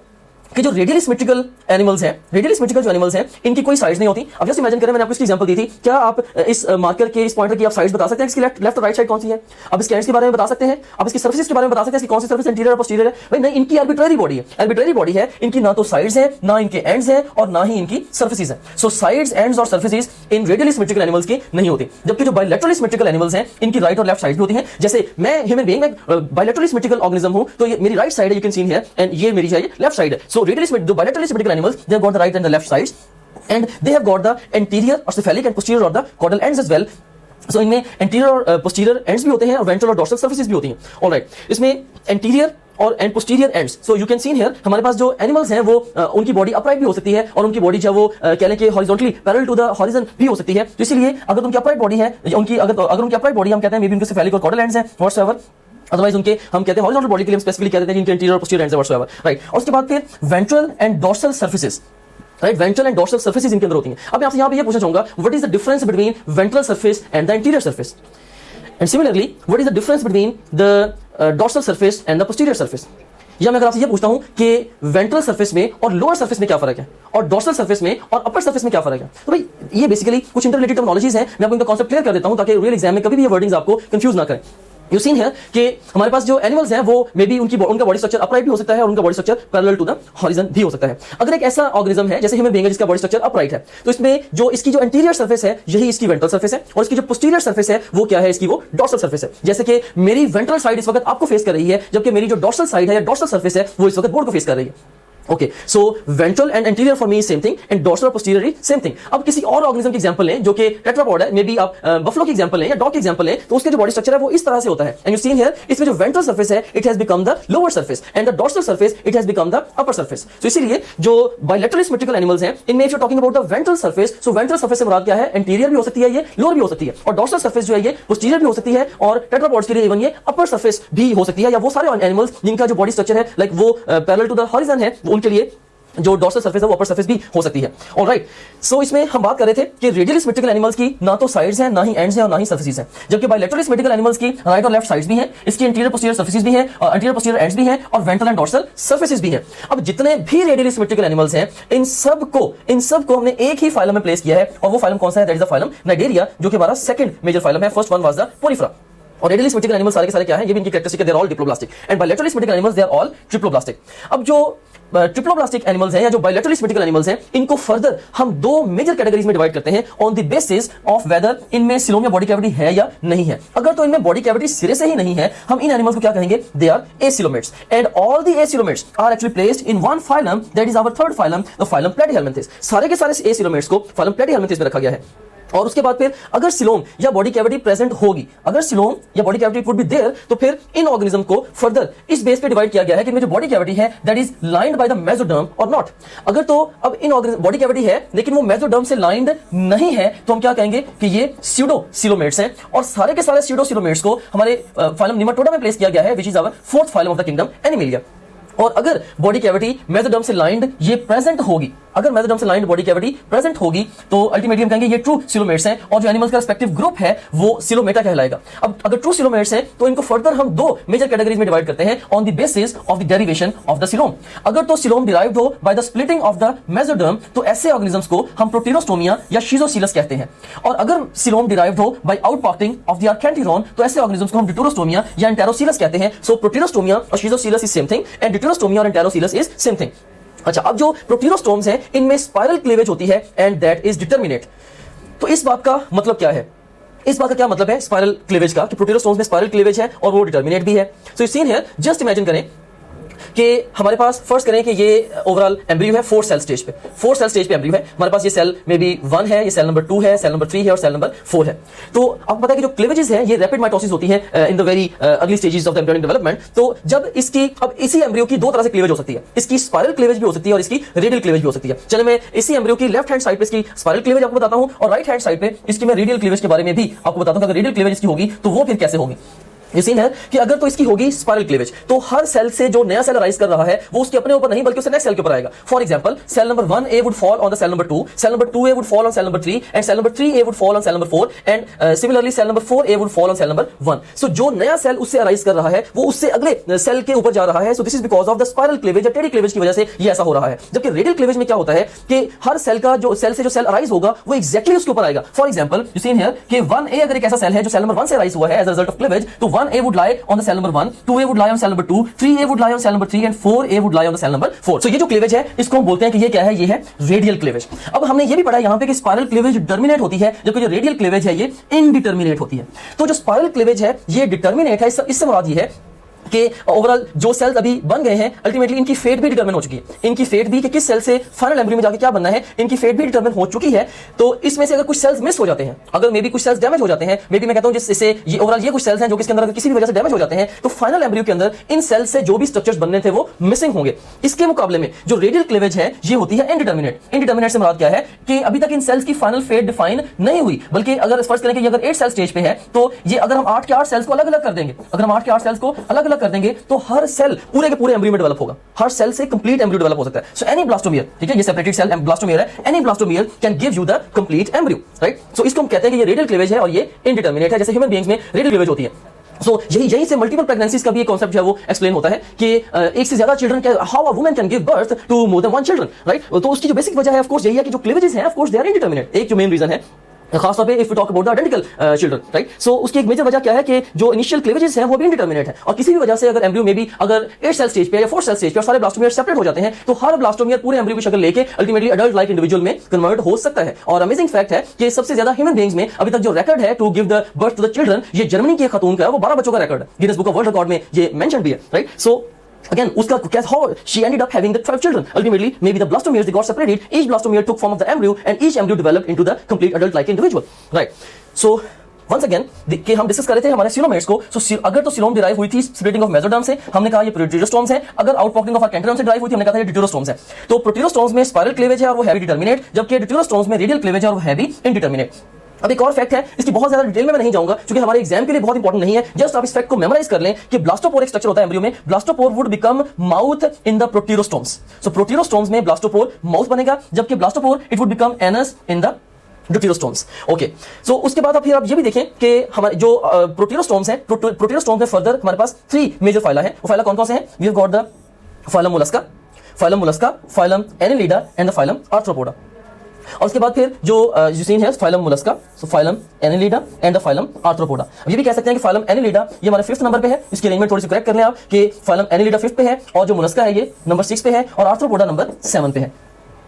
कि जो रेडियली सिमेट्रिकल एनिमल्स हैं, रेडियली सिमेट्रिकल जो एनिमल्स हैं, इनकी कोई साइड्स नहीं होती। अब जस्ट इमेजिन करें, मैंने आपको इसकी एग्जांपल दी थी, क्या आप इस मार्कर के, इस पॉइंटर की आप साइड्स बता सकते हैं, इसकी लेफ्ट और राइट साइड कौन सी है? अब इसके एंड्स के बारे में बता सकते हैं, अब इसकी सर्फेसेस के बारे में बता सकते हैं, इसकी कौन सी सर्फेस इंटीरियर और पोस्टीरियर है? भाई नहीं, इनकी आर्बिट्रेरी बॉडी है, आर्बिट्रेरी बॉडी है, इनकी ना तो साइड्स हैं, ना इनके एंड्स हैं, और ना ही इनकी सर्फेसेस हैं। सो साइड्स, एंड्स और surfaces in radially symmetrical animals की नहीं होती, जबकि जो बायलैटरली सिमेट्रिकल एनिमल्स हैं, इनकी राइट और लेफ्ट साइड भी होती हैं। जैसे मैं ह्यूमन बीइंग, मैं बायलैटरली सिमेट्रिकल ऑर्गेनिज्म हूं, तो ये मेरी राइट साइड है, you can see here, and ये मेरी है लेफ्ट साइड है। सो रेडियली जो bilaterally symmetrical animals, they have got the right and the left sides, and they have got the anterior or cephalic and posterior or the caudal ends as well. So इनमें anterior और posterior ends भी होते हैं और ventral और dorsal surfaces भी होती हैं। All right, इसमें anterior और and posterior ends, so you can see here हमारे पास जो एनिमल्स हैं वो उनकी बॉडी अपराइट भी हो सकती है और उनकी बॉडी जो वो कह लें कि horizontally parallel to the horizon भी हो सकती है। तो इसीलिए अगर उनकी अपराइट बॉडी है, उनकी अगर उनकी अपराइट बॉडी हम कहते हैं मे बी उनके सेफेलिक और कॉर्डल एंड्स हैं व्हाटसोएवर, अदरवाइज उनके हम कहते हैं हॉरिजॉन्टल बॉडी के लिए हम स्पेसिफिकली कहते हैं जिनके इंटीरियर और पोस्टीरियर एंड्स हैं व्हाटसोएवर, राइट। और उसके बाद फिर ventral and dorsal surfaces, right, ventral and dorsal surfaces इनके अंदर होती हैं। अब मैं आपसे यहां पे ये पूछना चाहूंगा, what is the difference between ventral surface and the interior surface, and similarly what is the difference between the dorsal surface and the posterior surface. या मैं अगर आपसे ये पूछता हूं कि वेंट्रल सर्फेस में और लोअर सर्फेस में क्या फर्क है, और डॉर्सल सर्फेस में और अपर सर्फेस में क्या फर्क है, तो भाई ये बेसिकली कुछ इंटररिलेटेड टर्मिनोलॉजीज हैं। मैं आपको इनका कॉन्सेप्ट क्लियर कर देता हूं ताकि रियल एग्जाम में कभी भी ये वर्डिंग्स आपको कंफ्यूज ना करें। यू सीन है कि हमारे पास जो एनिमल्स हैं वो मे बी उनका बॉडी स्ट्रक्चर अपराइट भी हो सकता है और उनका body structure parallel to the horizon भी हो सकता है। अगर एक ऐसा ऑर्गेनिज्म है जैसे ह्यूमन बीइंग है जिसका बॉडी स्ट्रक्चर अपराइट है, तो इसमें जो इसकी जो एंटीरियर सर्फेस है यही इसकी वेंट्रल सर्फेस है, और इसकी जो पोस्टीरियर सर्फेस है वो क्या है, इसकी वो डॉर्सल सर्फेस है। जैसे कि मेरी वेंट्रल साइड इस वक्त आपको फेस कर रही है, जबकि मेरी जो डॉर्सल साइड है या डॉर्सल सर्फेस है वो इस वक्त बोर्ड को फेस कर रही है। Okay, so ventral and anterior for me same thing and dorsal और पोस्टीरियर सेम थिंग। अब किसी और ऑर्गेनिज्म की एग्जांपल लें जो कि टेट्रापॉड है, मे बी आप बफलो की एग्जांपल लें या डॉग की एग्जांपल लें, तो उसके जो बॉडी स्ट्रक्चर है वो इस तरह से होता है। एंड यू सीन हियर इसमें जो वेंट्रल सर्फेस है it has become the lower surface and the dorsal surface it has become the upper surface. तो इसीलिए जो बायलैटरली सिमेट्रिकल एनिमल्स हैं इनमें if you talking about the ventral surface, so ventral surface से मुराद क्या है, एंटीरियर भी हो सकती है, ये लोअर भी हो सकती है, और डॉर्सल सर्फेस जो है ये पोस्टीरियर भी हो सकती है, और टेट्रापॉड्स के लिए इवन ये अपर सर्फेस भी हो सकती है, या वो सारे एनिमल्स जिनका जो बॉडी स्ट्रक्चर है लाइक वो पैरेलल टू द हॉरिजन है उनके लिए जो डॉर्सल सर्फेस है वो अपर सर्फेस भी हो सकती है। ऑलराइट, सो इसमें हम बात कर रहे थे कि रेडियली सिमेट्रिकल एनिमल्स की ना तो साइड्स हैं, ना ही एंड्स हैं, और ना ही सर्फेसेस हैं, जबकि बायलैटरली सिमेट्रिकल एनिमल्स की राइट और लेफ्ट साइड्स भी हैं, इसकी इंटीरियर पोस्टीरियर सर्फेसेस भी हैं, और इंटीरियर पोस्टीरियर एंड्स भी हैं, और वेंट्रल एंड डॉर्सल सर्फेसेस भी हैं। अब जितने भी रेडियली सिमेट्रिकल एनिमल्स हैं इन सब को हमने एक ही फाइलम में प्लेस किया है, और वो फाइलम कौन सा है, that is the phylum Cnidaria, जो कि हमारा सेकंड मेजर फाइलम है। First one was the Porifera. और रेडियली सिमेट्रिकल एनिमल्स सारे के सारे क्या हैं, ये भी इनकी कैरेक्टरिस्टिक है, they are all diploblastic, and bilaterally symmetrical animals they are all triploblastic. अब जो ट्रिप्लोब्लास्टिक एनिमल्स हैं या जो बायलैटरली सिमेट्रिकल एनिमल्स हैं इनको फर्दर हम दो मेजर कैटेगरीज में डिवाइड करते हैं on the basis of whether इनमें सिलोम या बॉडी कैविटी है या नहीं है। अगर तो इनमें बॉडी कैविटी सिरे से ही नहीं है, हम इन एनिमल्स को क्या कहेंगे, they are acoelomates, and all the acoelomates are actually placed in one phylum, that is our third phylum, the phylum Platyhelminthes. सारे के सारे एसिलोमेट्स को फाइलम प्लेटीहेल्मिंथेस में रखा गया है। और उसके बाद फिर अगर सिलोम या बॉडी कैविटी प्रेजेंट होगी, अगर सिलोम या body cavity would be there, तो फिर इन ऑर्गेनिज्म को फर्दर इस बेस पे डिवाइड किया गया है कि इनमें जो बॉडी कैविटी है that is lined by the mesoderm और नॉट। अगर तो अब इन बॉडी कैविटी है लेकिन वो मेसोडर्म से लाइंड नहीं है, तो हम क्या कहेंगे कि ये स्यूडो सिलोमेट्स हैं, और सारे के सारे स्यूडो सिलोमेट्स को हमारे फाइलम निमाटोडा में प्लेस किया गया है, which is our fourth phylum of the kingdom Animalia. और अगर बॉडी कैविटी मेसोडर्म से लाइंड ये प्रेजेंट होगी, अगर मेसोडर्म से लाइंड बॉडी कैविटी प्रेजेंट होगी, तो अल्टीमेटली हम कहेंगे ये ट्रू सिलोमेट्स हैं, और जो एनिमल्स का रिस्पेक्टिव ग्रुप है वो सिलोमेटा कहलाएगा। अब अगर ट्रू सिलोमेट्स हैं तो इनको फर्दर हम दो मेजर कैटेगरीज में डिवाइड करते हैं on the basis of the derivation of the coelom. अगर तो सिलोम डिराइव्ड हो bye the splitting of the mesoderm, तो ऐसे ऑर्गेनिजम्स को हम प्रोटीरोस्टोमिया या शिजोसिलस कहते हैं। और अगर सिलोम डिराइव्ड हो बाय आउटपार्टिंग ऑफ द आर्केंटिरॉन, तो ऐसे ऑर्गेनिजम्स को हम डिटोरोस्टोमिया या एंटेरोसिलस कहते हैं। सो प्रोटीरोस्टोमिया और शिजोसिलस इज सेम थिंग, एंड डिटोरोस्टोमिया और एंटेरोसिलस इज सेम थिंग। अच्छा, अब जो प्रोटीरोस्टोम्स हैं इनमें स्पाइरल क्लीवेज होती है एंड दैट इज डिटर्मिनेट। तो इस बात का मतलब क्या है, इस बात का क्या मतलब है स्पाइरल क्लीवेज का, कि प्रोटीरोस्टोम्स में स्पाइरल क्लीवेज है और वो डिटर्मिनेट भी है। सो you seen here, just imagine करें कि हमारे पास फर्स्ट करें कि ये ओवरऑल एम्ब्रियो है 4 सेल स्टेज पे, 4 सेल स्टेज पे एम्ब्रियो है हमारे पास। ये सेल मे बी 1 है, ये सेल नंबर 2 है, सेल नंबर 3 है और सेल नंबर 4 है। तो आपको पता है कि जो क्लीवेजेस है ये रैपिड माइटोसिस होती है in the very early stages of the embryonic development. तो जब इसकी, अब इसी एम्ब्रियो की दो तरह से क्लीवेज हो सकती है, इसकी स्पाइरल क्लीवेज भी हो सकती है और इसकी रेडियल क्लीवेज भी हो सकती है। चलिए मैं इसी एम्ब्रियो की लेफ्ट हैंड साइड पे इसकी स्पाइरल क्लीवेज आपको बताता हूं, और राइट हैंड साइड पे इसकी मैं रेडियल क्लीवेज के बारे में भी आपको बताता हूं कि अगर रेडियल क्लीवेज इसकी होगी तो वो फिर कैसे होगी। ये सीन है कि अगर तो इसकी होगी स्पाइरल क्लीवेज, तो हर सेल से जो नया सेल अराइज कर रहा है वो उसके अपने ऊपर नहीं बल्कि उससे नेक्स्ट सेल के ऊपर आएगा। For example, cell number 1A would fall on the cell number 2, cell number 2A would fall on cell number 3 and cell number 3A would fall on cell number 4 and similarly cell number 4A would fall on cell number 1। So जो नया cell उससे arise कर रहा है वो उससे अगले cell के ऊपर जा रहा है। So this is because of the spiral cleavage या टेढ़ी क्लीवेज की वजह से ये ऐसा हो रहा है। जबकि रेडियल क्लीवेज में क्या होता है कि हर सेल का जो सेल से जो सेल अराइज होगा वो एक्जैक्टली उसके ऊपर आएगा। For example, you seen here कि 1A अगर एक ऐसा सेल है जो सेल नंबर 1 से अराइज हुआ है as a result of cleavage, तो 1A would lie on the cell number 1, 2A would lie on cell number 2, 3A would lie on cell number 3 and 4A would lie on the cell number 4। So ये जो cleavage है इसको हम बोलते हैं कि ये क्या है, ये है रेडियल क्लीवेज। अब हमने ये भी पढ़ा यहाँ पे कि स्पाइरल क्लीवेज डिटर्मिनेट होती है, जबकि जो रेडियल क्लीवेज है ये इनडिटर्मिनेट होती है। तो जो स्पाइरल क्लीवेज है ये डिटर्मिनेट है, इससे मुराद ये है कि ओवरऑल जो सेल्स अभी बन गए हैं अल्टीमेटली इनकी फेट भी डिटरमिन हो चुकी है। इनकी फेट भी कि किस सेल से फाइनल एम्ब्रियो में जाके क्या बनना है, इनकी फेट भी डिटरमिन हो चुकी है। तो इसमें से अगर कुछ सेल्स मिस हो जाते हैं, अगर मे बी कुछ सेल्स डैमेज हो जाते हैं, मे बी मैं कहता हूं जिससे ये ओवरऑल ये कुछ सेल्स हैं जो किसके अंदर अगर किसी भी वजह से डैमेज हो जाते हैं तो फाइनल एम्ब्रियो के अंदर इन सेल्स से जो भी स्ट्रक्चर्स बनने थे वो मिसिंग होंगे। इसके मुकाबले में जो रेडियल क्लीवेज है ये होती है इनडिटर्मिनेट। इनडिटर्मिनेट से मुराद क्या है कि अभी तक इन सेल्स की फाइनल फेट डिफाइन नहीं हुई, बल्कि अगर फर्ज करें कि अगर 8 सेल स्टेज पे है तो ये अगर हम 8 के 8 सेल्स को अलग अलग कर देंगे, अगर हम 8 के 8 सेल्स को अलग अलग कर देंगे तो हर सेल पूरे के पूरे एम्ब्रियो में डेवलप होगा, हर सेल से कंप्लीट एम्ब्रियो डेवलप हो सकता है। सो एनी ब्लास्टोमियर, ठीक है, ये सेपरेटेड सेल ब्लास्टोमियर है, any blastomere can give you the complete embryo, right. So इसको हम कहते हैं कि ये रेडियल क्लीवेज है और ये इनडिटर्मिनेट है, जैसे ह्यूमन बीइंग्स में रेडियल क्लीवेज होती है। सो यही से मल्टीपल प्रेगनेंसीज का भी कॉन्सेप्ट है वो एक्सप्लेन होता है कि एक से ज्यादा children can, how a woman can give birth to more than one children, right. तो उसकी जो बेसिक वजह है ऑफ कोर्स यही है कि जो क्लीवेजेस हैं of course they are indeterminate. एक जो मेन रीजन है खास तौर पे if we talk about the identical children, right. So उसकी एक मेजर वजह क्या है कि जो इनिशियल क्लीवेजेस हैं वो भी इनडिटर्मिनेट है और किसी भी वजह से अगर एम्ब्रियो में भी अगर 8 सेल स्टेज पे या 4 सेल स्टेज पे और सारे ब्लास्टोमियर सेपरेट हो जाते हैं तो हर ब्लास्टोमियर पूरे एम्ब्रियो की शक्ल लेके अल्टीमेटली अडल्ट लाइक इंडिविजुअल में कन्वर्ट हो सकता है। और अमेजिंग फैक्ट है कि सबसे ज्यादा ह्यूमन बीइंग्स में अभी तक जो रिकॉर्ड है to give the birth to the children, ये जर्मनी की खातून का है, वो 12 बच्चों का रिकॉर्ड है, Guinness book of world record में ये मेंशन भी है, right. So again uska how she ended up having the 12 children, ultimately maybe the blastomeres they got separated, each blastomere took form of the embryo and each embryo developed into the complete adult like individual, right। so once again कि हम discuss कर रहे थे हमारे सीलोमेर्स को। सो अगर तो coelom derive हुई थी स्प्लिटिंग ऑफ मेसोडर्म से, हमने कहा ये प्रोटीरोस्टोम्स है। अगर आउटपॉकिंग ऑफ कैंटरम से डिराइव हुई थी, हमने कहा ये ड्यूटेरोस्टोम्स है। तो प्रोटीरोस्टोम्स में स्पाइरल क्लीवेज है और वो है डिटर्मिनेट, जबकि ड्यूटेरोस्टोम्स में रेडियल क्लीवेज है और वो है इनडिटर्मिनेट। अब एक और फैक्ट है, इसकी बहुत ज्यादा डिटेल में मैं नहीं जाऊंगा क्योंकि हमारे एग्जाम के लिए बहुत इंपॉर्टेंट नहीं है, जस्ट आप इस फैक्ट को मेमोराइज कर लें कि ब्लास्टोपोर एक स्ट्रक्चर होता है एम्ब्रियो में, blastopore would become mouth in the protostomes. So protostomes में ब्लास्टोपोर माउथ बनेगा, जबकि blastopore it would become anus in the deuterostomes. Okay, so उसके बाद फिर आप ये भी देखें कि हमारे जो प्रोटीरोस्टोम्स हैं, प्रोटीरोस्टोम्स में फर्दर हमारे पास 3 मेजर फाइला हैं। वो फाइला कौन कौन से हैं? We have got the phylum Mollusca, phylum Annelida and the phylum Arthropoda. और उसके बाद फिर जो यूसीन है phylum Mollusca, so phylum Annelida and the phylum Arthropoda. अब ये भी कह सकते हैं कि फाइलम एनेलिडा ये हमारे 5th नंबर पे है, इसकी अरेंजमेंट थोड़ी सी करेक्ट कर लें आप कि फाइलम एनेलिडा 5th पे है और जो मोलस्का है ये नंबर 6 पे है और आर्थ्रोपोडा नंबर 7 पे है।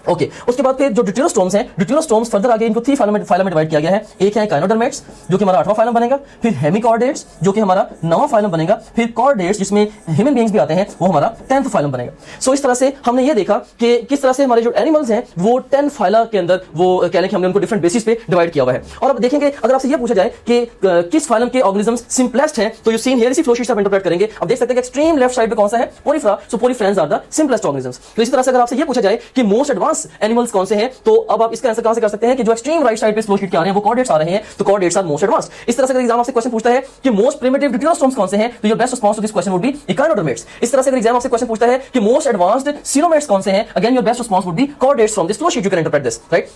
ओके, उसके बाद फिर जो ड्यूटेरोस्टोम्स हैं, ड्यूटेरोस्टोम्स फर्दर आगे इनको 3 फाइलम में डिवाइड किया गया है। एक है काइनोडर्मेट्स जो कि हमारा 8वां फाइलम बनेगा, फिर हेमिकॉर्डेट्स जो कि हमारा 9वां फाइलम बनेगा, फिर कॉर्डेट्स जिसमें ह्यूमन बीइंग्स भी आते हैं वो हमारा 10th फाइलम बनेगा। सो इस तरह से हमने ये देखा कि किस तरह से हमारे जो एनिमल्स हैं वो 10 फाइला के अंदर वो कह लें कि हमने उनको डिफरेंट बेसिस पे डिवाइड किया हुआ है। और अब देखेंगे अगर आपसे ये पूछा जाए कि किस फाइलम के ऑर्गेनिजम्स सिंपलेस्ट हैं, तो यू सीन हियर इसी फ्लो शीट से आप इंटरप्रेट करेंगे। अब देख सकते हैं कि एक्सट्रीम लेफ्ट साइड पे कौन सा है, Porifera. So poriferans are the simplest organisms. तो इसी तरह से अगर आपसे ये पूछा जाए कि मोस्ट एडवांस एनिमल्स कौन से हैं, तो अब आप इसका आंसर कहां से कर सकते हैं कि जो एक्सट्रीम राइट साइड पे फ्लो शीट के आ रहे हैं वो कॉर्डेट्स आ रहे हैं, तो कॉर्डेट्स आर मोस्ट एडवांस्ड। इस तरह से अगर एग्जाम आपसे क्वेश्चन पूछता है कि मोस्ट प्रिमिटिव ड्यूटेरोस्टोम्स कौन से हैं, तो your best response to this question would be echinoderms. इस तरह से अगर एग्जाम आपसे क्वेश्चन पूछता है कि मोस्ट एडवांस्ड सीलोमेट्स कौन से हैं, again your best response would be chordates from this flow sheet, you can interpret this, right.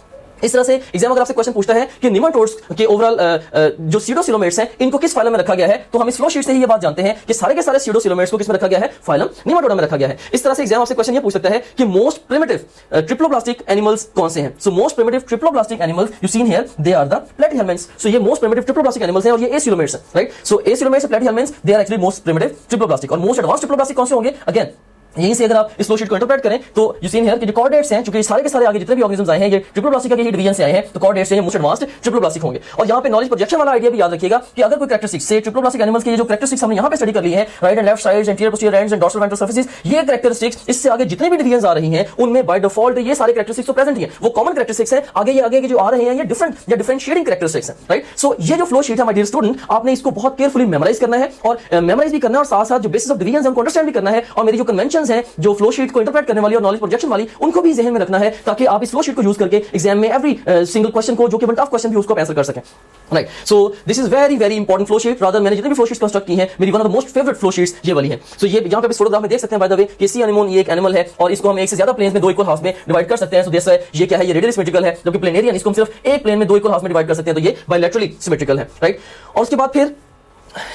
इस तरह से एग्जाम अगर आपसे क्वेश्चन पूछता है कि निमाटोड्स के ओवरऑल जो सीडोसिलोमेट्स हैं इनको किस फाइलम में रखा गया है, तो हम इस फ्लो शीट से ही ये बात जानते हैं कि सारे के सारे सीडोसिलोमेट्स को किस में रखा गया है, फाइलम निमाटोडा में रखा गया है। इस तरह से एग्जाम आपसे क्वेश्चन ये पूछ सकता है कि मोस्ट प्रिमिटिव ट्रिप्लोब्लास्टिक एनिमल्स कौन से हैं। So most primitive triploblastic animals you seen here they are the platyhelminths. So ये मोस्ट प्रिमिटिव ट्रिप्लोब्लास्टिक एनिमल्स हैं और ये एसिलोमेट्स हैं, राइट। सो एसिलोमेट्स और platyhelminths they are actually most primitive triploblastic. और मोस्ट एडवांस्ड ट्रिप्लोब्लास्टिक कौन से होंगे, अगेन यहीं से अगर आप इस फ्लो शीट को इंटरप्रेट करें तो यू सीन हियर कि जो कॉर्डेट्स हैं, चूंकि सारे के सारे आगे जितने भी ऑर्गेनिजम्स आए हैं ये ट्रिप्लोब्लास्टिक के डिवीजन से आए हैं, तो कॉर्डेट्स हैं मोस्ट एडवांस्ड ट्रिप्लोब्लास्टिक होंगे। और यहां पे नॉलेज प्रोजेक्शन वाला आइडिया भी याद रखिएगा कि अगर कोई कैरेक्टरिस्टिक्स से ट्रिप्लोब्लास्टिक एनिमल्स के जो कैरेक्टरिस्टिक्स हमने यहां पे स्टडी कर ली है, right and left sides, anterior posterior ends and dorsal ventral surfaces, ये कैरेक्टरिस्टिक्स इससे आगे जितने भी डिवीजन आ रही हैं उनमें बाय डिफॉल्ट ये सारे कैरेक्टरिस्टिक्स तो प्रेजेंट ही हैं, वो कॉमन कैरेक्टरिस्टिक्स हैं। आगे के जो आ रहे हैं ये डिफरेंट या डिफरेंशिएटिंग कैरेक्टरिस्टिक्स हैं, राइट। सो ये जो फ्लो शीट है माय डियर स्टूडेंट, आपने इसको बहुत केयरफुली मेमोराइज करना है और मेमोराइज भी करना है और साथ साथ जो बेसिस ऑफ डिवीजन है उनको अंडरस्टैंड भी करना है। और मेरी जो कन्वेंशन कंडीशंस हैं जो फ्लो शीट को इंटरप्रेट करने वाली और नॉलेज प्रोजेक्शन वाली, उनको भी जहन में रखना है ताकि आप इस फ्लो शीट को यूज करके एग्जाम में एवरी सिंगल क्वेश्चन को, जो कि टफ क्वेश्चन भी, उसको आंसर कर सकें। Right, so this is very very important flow sheet. Rather मैंने जितनी भी फ्लो शीट्स कंस्ट्रक्ट की हैं, मेरी one of the most favourite flow sheets ये वाली है। सो ये यहाँ पे फोटोग्राफ में देख सकते हैं बाय द वे कि सी एनिमोन ये एक एनिमल है और इसको हम एक से ज्यादा प्लेन्स में दो इक्वल हाफ में डिवाइड कर सकते हैं। सो दिस ये क्या है, ये रेडियली सिमेट्रिकल है, जबकि प्लेनेरियन इसको हम सिर्फ एक प्लेन में दो इक्वल हाफ में डिवाइड कर सकते हैं, तो ये बायलैटरली सिमेट्रिकल है। राइट, और उसके बाद फिर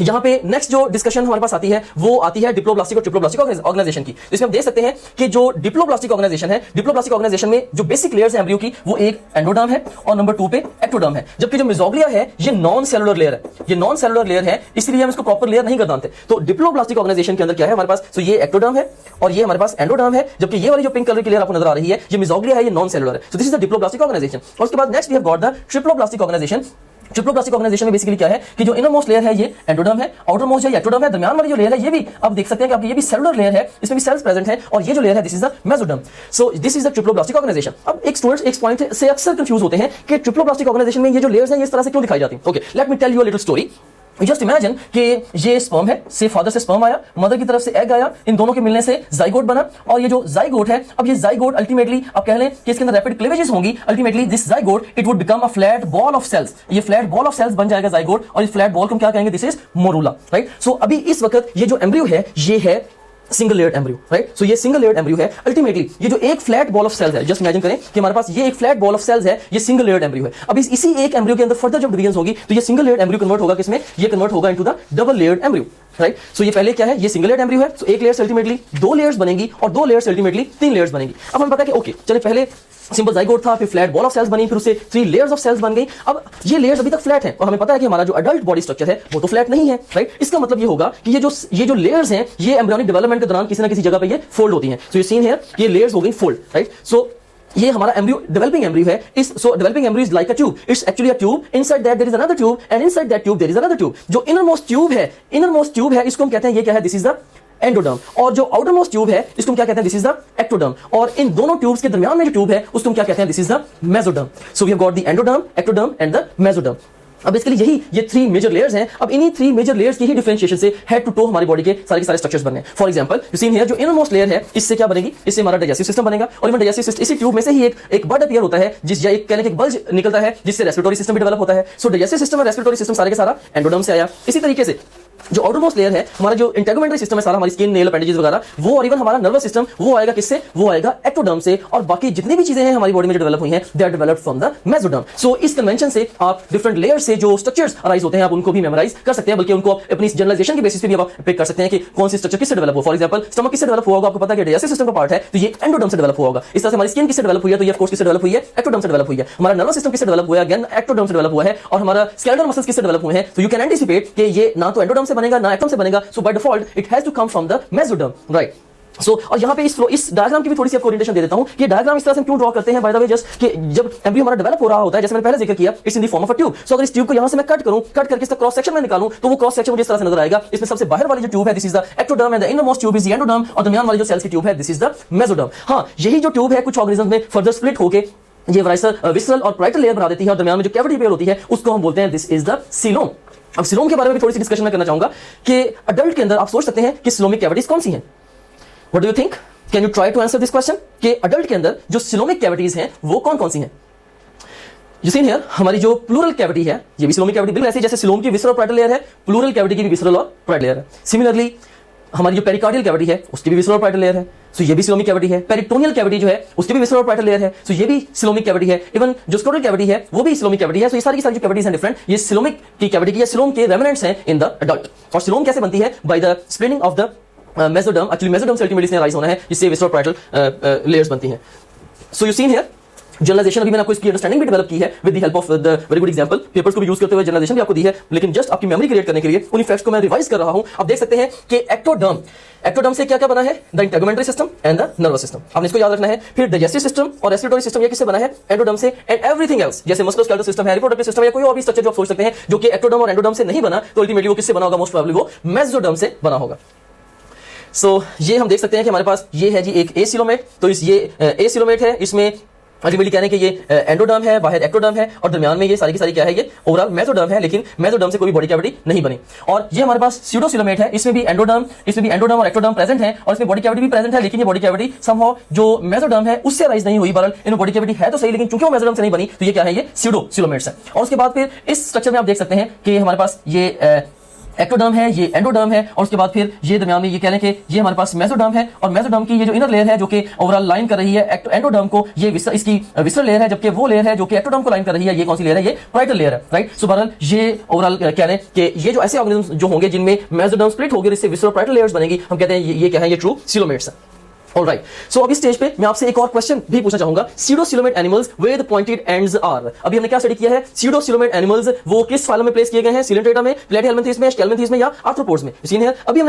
यहां पे नेक्स्ट जो डिस्कशन हमारे पास आती है वो आती है डिप्लोब्लास्टिक और ट्रिप्लोब्लास्टिक ऑर्गेनाइजेशन की। इसमें हम देख सकते हैं कि जो डिप्लोब्लास्टिक ऑर्गेनाइजेशन है, डिप्लोब्लास्टिक ऑर्गेनाइजेशन में जो बेसिक लेयर्स है एम्ब्रियो की, वो एक एंडोडर्म है और नंबर 2 पे एक्टोडर्म है, जबकि जो मेसोग्लिया है ये नॉन सेलुलर लेयर है। ये नॉन सेलुलर लेयर है, इसलिए हम इसको प्रॉपर लेयर नहीं कर जानते। तो डिप्लोब्लास्टिक ऑर्गेनाइजेशन के अंदर क्या है हमारे पास, तो ये एक्टोडर्म है और ये हमारे पास एंडोडर्म है, जबकि ये वाली जो पिंक कलर की लेयर आपको नजर आ रही है ये मेसोग्लिया है, ये नॉन सेलुलर है। So this is the diploblastic organization. और उसके बाद next we have got the triploblastic organization. Triploblastic organization में बेसिकली क्या है कि जो इनर मोस्ट लेयर है ये एंडोडर्म है, आउटर मोस्ट है एक्टोडर्म है, दरमियान वाली जो लेयर है ये भी आप देख सकते हैं कि आपकी ये भी सेलुलर लेयर है, इसमें भी सेल्स प्रेजेंट है, और ये जो लेयर है this is the mesoderm. So this is the triploblastic organization. अब एक स्टूडेंट्स एक पॉइंट से अक्सर कंफ्यूज होते हैं कि ट्रिप्लोब्लास्टिक ऑर्गेनाइजेशन में ये जो लेयर्स हैं ये इस तरह से क्यों दिखाई जाती हैं। Okay, let me tell you a little story. Just imagine कि ये स्पर्म है, से फादर से स्पर्म आया, मदर की तरफ से एग आया, इन दोनों के मिलने से जाइगोट बना, और ये जो जाइगोट है, अब ये जाइगोट अल्टीमेटली आप कह लें कि इसके अंदर रैपिड क्लीवेजेस होंगी। Ultimately this zygote it would become a flat ball of cells. ये फ्लैट बॉल ऑफ सेल्स बन जाएगा जाइगोट, और इस फ्लैट बॉल को हम क्या कहेंगे, दिस इज मोरूला। राइट, सो अभी इस वक्त ये जो एम्ब्रियो है ये है single layered embryo. Right, so ये सिंगल लेयर्ड एम्ब्रियो है। अल्टीमेटली ये जो एक फ्लैट बॉल ऑफ सेल्स है, जस्ट इमेजिन करें कि हमारे पास ये एक फ्लैट बॉल ऑफ सेल्स है, ये सिंगल लेयर्ड एम्ब्रियो है। अब इसी एक एम्ब्रियो के अंदर फर्दर जब डिवीजन होगी तो ये सिंगल लेयर्ड एम्ब्रियो कन्वर्ट होगा किसमें, ये कन्वर्ट होगा into the double layered embryo. Right, so ये पहले क्या है, ये सिंगल लेयर्ड एम्ब्रियो है, सो एक लेयर से अल्टीमेटली दो लेयर्स बनेंगी और दो लेयर्स अल्टीमेटली तीन लेयर्स बनेंगी। अब हमें पता है कि ओके चले पहले सिंपल जाइगोट था, फिर फ्लैट बॉल ऑफ सेल्स बनी, फिर उससे 3 लेयर्स ऑफ सेल्स बन गई। अब ये लेयर्स अभी तक फ्लैट हैं और हमें पता है कि हमारा जो अडल्ट बॉडी स्ट्रक्चर है वो तो फ्लैट नहीं है। राइट, इसका मतलब ये होगा कि ये जो लेयर्स हैं ये एम्ब्रियोनिक डेवलपमेंट के दौरान किसी ना किसी जगह पे ये फोल्ड होती हैं। सो ये सीन है कि ये लेयर्स हो गई फोल्ड। राइट, सो ये हमारा एम्ब्रियो डेवलपिंग एम्ब्रियो है। इस so developing embryo is like a tube, it's actually a tube, inside that there is another tube and inside that tube there is another tube. जो inner most tube है इसको हम कहते हैं ये क्या है, दिस इज द एंडोडर्म, और जो आउटर मोस्ट ट्यूब है इसको हम क्या कहते हैं, दिस इज द एक्टोडर्म, और इन दोनों ट्यूब्स के दरमियान में जो ट्यूब है उसको हम क्या कहते हैं, this is the mesoderm. So we have got the endoderm, ectoderm and the mesoderm. अब इसके लिए ये 3 मेजर लेयर्स हैं। अब इन्हीं 3 मेजर लेयर्स की ही डिफरेंशिएशन से हेड टू टो हमारी बॉडी के सारे स्ट्रक्चर्स बनने हैं। For example you seen here जो इनर मोस्ट लेयर है इससे क्या बनेगी, इससे हमारा डाइजेस्टिव सिस्टम बनेगा, और इवन डाइजेस्टिव सिस्टम इसी ट्यूब में से ही एक बड अपीयर होता है, जिस या एक कहने एक बल्ज निकलता है जिससे रेस्पिरेटरी सिस्टम भी डेवलप होता है। सो डाइजेस्टिव सिस्टम और रेस्पिरेटरी सिस्टम सारे के सारा एंडोडर्म से आया। इसी तरीके से जो आउटर मोस्ट लेयर है हमारा जो इंटेगुमेंटरी सिस्टम है सारा, हमारी स्किन, नेल, अपेंडेजेस वगैरह, वो और इवन हमारा नर्वस सिस्टम वो आएगा किससे, वो आएगा एक्टोडर्म से, और बाकी जितनी भी चीजें हैं हमारी बॉडी में जो डेवलप हुई हैं they are developed from the mesoderm. So इस कन्वेंशन से आप डिफरेंट लेयर से जो स्ट्रक्चर्स अराइज होते हैं आप उनको भी मेमोराइज कर सकते हैं, बल्कि उनको अपनी जनरलाइजेशन की बेसिस पे भी आप पिक कर सकते हैं कि कौन सी स्ट्रक्चर किससे डेवलप हो। फॉर एग्जांपल स्टमक किससे डेवलप हुआ होगा, आपको पता है कि डाइजेस्टिव सिस्टम का पार्ट है तो ये एंडोडर्म से डेवलप हुआ होगा। इस तरह से हमारी स्किन किससे डेवलप हुई है, तो ये ऑफ कोर्स किससे डेवलप हुई है, एक्टोडर्म से डेवलप हुई है। हमारा नर्वस सिस्टम किससे डेवलप हुआ है, अगेन एक्टोडर्म से डेवलप हुआ है, और हमारा स्केलेटल मसल्स किससे डेवलप हुए हैं, तो यू कैन एंटिसिपेट कि ये ना तो एंडोडर्म से बनेगा ना एक्टोडर्म से बनेगा। So by default it has to come from the mesoderm, right? So, और यहाँ पे इस डायग्राम की भी थोड़ी सी आपको ओरिएंटेशन दे देता हूँ कि डायग्राम इस तरह से हम क्यों ड्रॉ करते हैं। बाय द वे जस्ट कि जब एम्ब्रियो हमारा डेवलप हो रहा होता है, जैसे मैंने पहले जिक्र किया, it's in the form of a tube. So अगर इस ट्यूब को यहाँ से मैं कट करके इसका क्रॉस सेक्शन में निकालूं तो वो क्रॉस सेक्शन मुझे इस तरह से नजर आएगा। इसमें सबसे बाहर वाली जो ट्यूब है this is the ectoderm and the inner most tube is the endoderm, और दरमियान वाली जो सेल्स की ट्यूब है दिस इज द मेसोडर्म। हाँ, यही जो ट्यूब है कुछ ऑर्गेनिज्म में फर्दर स्प्लिट होके ये विसरल और पाराइटल लेयर बना देती है, और दरमियान में जो कैविटी पेयर होती है उसको हम बोलते हैं दिस इज द सीलोम। अब सीलोम के बारे में भी थोड़ी सी डिस्कशन मैं करना चाहूंगा कि अडल्ट के अंदर आप सोच सकते हैं कि सीलोमिक कैविटीज कौन सी हैं। What do you think, can you try to answer this question कि अडल्ट के अंदर जो सीलोमिक कैविटीज हैं वो कौन कौन सी हैं। यू सीन हियर हमारी जो प्लूरल कैविटी है ये भी सीलोमिक कैविटी, बिल्कुल ऐसे जैसे सीलोम की विसरल और पाराइटल लेयर है, प्लूरल कैविटी की भी विसरल और पाराइटल लेयर है। सिमिलरली हमारी जो पेरिकार्डियल कैविटी है उसकी भी विसरल और पाराइटल लेयर है, सो ये भी सीलोमिक कैविटी है। पेरिटोनियल कैविटी जो है उसकी भी विसरल और पाराइटल लेयर है, सो ये भी सीलोमिक कैविटी है। इवन जो स्क्रोटल कैविटी है वो भी सीलोमिक कैविटी है। सो ये सारी की सारी जो कैविटीज हैं डिफरेंट, ये सीलोमिक की कैविटी की या सीलोम के रेमिनेंट्स हैं इन द अडल्ट। और सीलोम कैसे बनती है, by the splitting of the mesoderm. Actually mesoderm से अल्टीमेटली राइज होना है, जिससे विसरल और पाराइटल लेयर्स बनती हैं। So you seen here generalization अभी मैंने आपको इसकी अंडरस्टैंडिंग भी डेवलप की है with the help of the very good example, papers को भी यूज करते हुए जनरलाइजेशन भी आपको दी है, लेकिन जस्ट आपकी मेमोरी क्रिएट करने के लिए उन फैक्ट्स को मैं रिवाइज कर रहा हूं। आप देख सकते हैं कि एक्टोडर्म से क्या क्या बना है, the integumentary system and the nervous system, आपने इसको याद रखना है। फिर डाइजेस्टिव सिस्टम और रेस्पिरेटरी सिस्टम ये किससे बना है, एंडोडर्म से, एंड एवरीथिंग एल्स जैसे मस्कुलोस्केलेटल सिस्टम है, रिप्रोडक्टिव सिस्टम या कोई और भी स्ट्रक्चर जो आप सोच सकते हैं जो कि एक्टोडर्म और एंडोडर्म से नहीं बना, तो अल्टीमेटली वो किससे बना होगा, मोस्ट प्रोबेबली वो मेसोडर्म से बना होगा। सो ये हम देख सकते हैं कि हमारे पास ये है जी एक ए सीलोमेट, तो इस ये ए सीलोमेट है, इसमें अल्टीमेटली कह रहे हैं कि ये एंडोडर्म है, बाहर एक्टोडर्म है और दरमियान में ये सारी की सारी क्या है, ये ओवरऑल मेसोडर्म है, लेकिन मेसोडर्म से कोई बॉडी कैविटी नहीं बनी। और ये हमारे पास स्यूडोसिलोमेट है, इसमें भी एंडोडर्म और एक्टोडर्म प्रेजेंट है और इसमें बॉडी कैविटी भी प्रेजेंट है, लेकिन ये बॉडी कैविटी समहाउ जो मेसोडर्म है उससे राइज नहीं हुई। बहरहाल इनमें बॉडी कैविटी है तो सही, लेकिन चूंकि वो मेसोडर्म से नहीं बनी तो ये क्या है, ये स्यूडोसिलोमेट्स है। और उसके बाद फिर इस स्ट्रक्चर में आप देख सकते हैं कि हमारे पास ये एक्टोडर्म है, ये एंडोडर्म है और उसके बाद फिर ये दरमियान में ये कह लें कि ये हमारे पास मेसोडर्म है और मेसोडर्म की ये जो इनर लेयर है जो कि ओवरऑल लाइन कर रही है एंडोडर्म को, ये इसकी विसरल लेयर है, जबकि वो लेयर है जो कि एक्टोडर्म को लाइन कर रही है, ये कौन सी लेयर है, ये पाराइटल लेयर है, राइट। सो बहरहाल ये ओवरऑल कह रहे हैं कि ये जो ऐसे ऑर्गेनिज्म जो होंगे जिनमें मेसोडर्म स्प्लिट होगी, इससे विसरल पाराइटल लेयर्स बनेगी, हम कहते हैं ये क्या है, ये ट्रू सिलोमेट्स है। ऑलराइट, सो अभी स्टेज पे मैं आपसे एक और क्वेश्चन भी पूछना चाहूंगा, pseudocoelomate animals with pointed ends are. अभी हमने क्या स्टडी किया है, स्यूडोसिलोमेट एनिमल्स वो किस फाइलम में प्लेस किए गए हैं, सिलेंट्रेटा में, प्लेटिहेल्मिन्थेस में, स्टेल्मिन्थेस में या आर्थ्रोपोड्स में, सीन है। अभी हमने